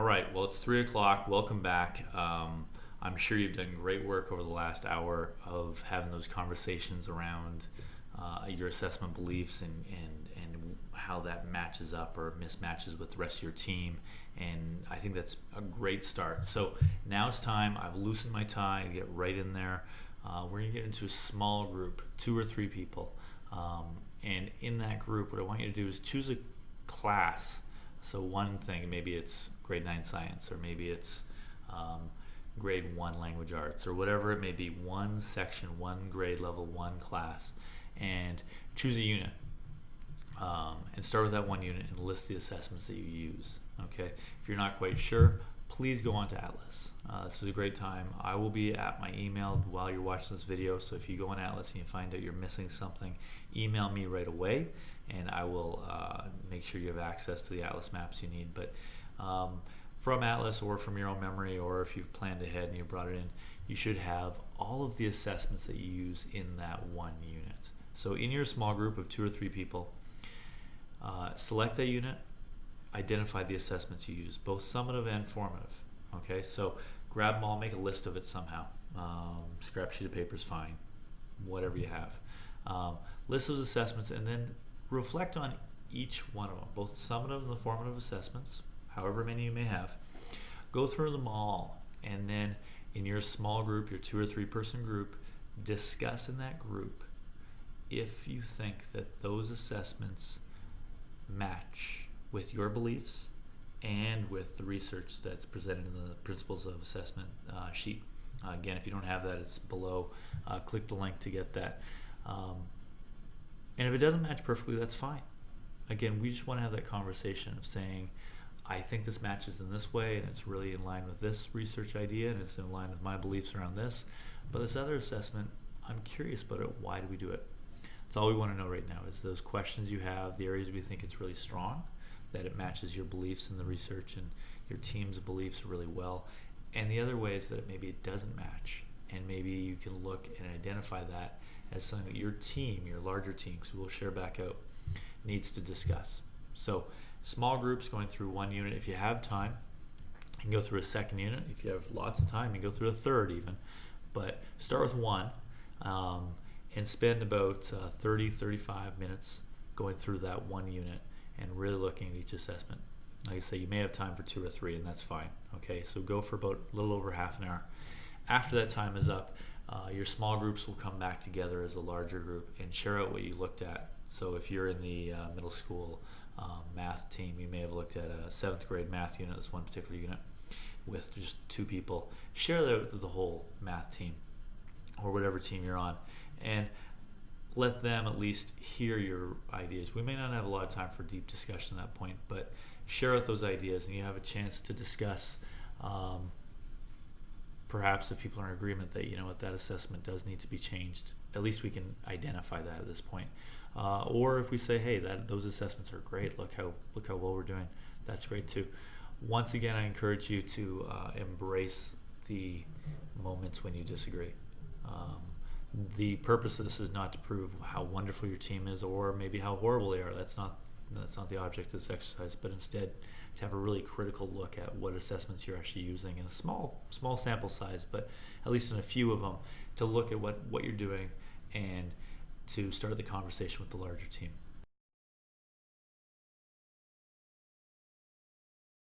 All right, well, it's 3 o'clock. Welcome back. I'm sure you've done great work over the last hour of having those conversations around your assessment beliefs and how that matches up or mismatches with the rest of your team. And I think that's a great start. So now it's time. I've loosened my tie to get right in there. We're going to get into a small group, 2 or 3 people. And in that group, what I want you to do is choose a class. So one thing, maybe it's grade 9 science, or maybe it's grade 1 language arts, or whatever it may be, one section, one grade level, one class, and choose a unit. And start with that one unit and list the assessments that you use. Okay, if you're not quite sure, please go on to Atlas. This is a great time. I will be at my email while you're watching this video, so if you go on Atlas and you find out you're missing something, email me right away and I will make sure you have access to the Atlas maps you need. But from Atlas or from your own memory, or if you've planned ahead and you brought it in, you should have all of the assessments that you use in that one unit. So in your small group of 2 or 3 people, select that unit, identify the assessments you use, both summative and formative. Okay, so grab them all, make a list of it somehow. Scrap sheet of paper is fine, whatever you have. List those assessments and then reflect on each one of them, both the summative and the formative assessments, however many you may have. Go through them all, and then in your small group, your 2 or 3 person group, discuss in that group if you think that those assessments match with your beliefs and with the research that's presented in the principles of assessment sheet. Again, if you don't have that, it's below. Click the link to get that. And if it doesn't match perfectly, that's fine. Again, we just want to have that conversation of saying, I think this matches in this way, and it's really in line with this research idea, and it's in line with my beliefs around this. But this other assessment, I'm curious about it. Why do we do it? That's all we want to know right now, is those questions you have, the areas we think it's really strong, that it matches your beliefs in the research and your team's beliefs really well, and the other ways that maybe it doesn't match, and maybe you can look and identify that as something that your team, your larger team, because we'll share back out, needs to discuss. So small groups going through one unit. If you have time, you can go through a second unit. If you have lots of time, you can go through a third even, but start with one and spend about 30-35 minutes going through that one unit and really looking at each assessment. Like I say, you may have time for 2 or 3, and that's fine. Okay, so go for about a little over half an hour. After that time is up, your small groups will come back together as a larger group and share out what you looked at. So if you're in the middle school math team, you may have looked at a 7th grade math unit, this one particular unit, with just 2 people. Share that with the whole math team or whatever team you're on, and let them at least hear your ideas. We may not have a lot of time for deep discussion at that point, but share out those ideas and you have a chance to discuss. Perhaps if people are in agreement that, you know what, that assessment does need to be changed, at least we can identify that at this point. Or if we say, hey, those assessments are great, look how well we're doing, that's great too. Once again, I encourage you to embrace the moments when you disagree. The purpose of this is not to prove how wonderful your team is or maybe how horrible they are. That's not the object of this exercise, but instead to have a really critical look at what assessments you're actually using in a small sample size, but at least in a few of them, to look at what you're doing and to start the conversation with the larger team.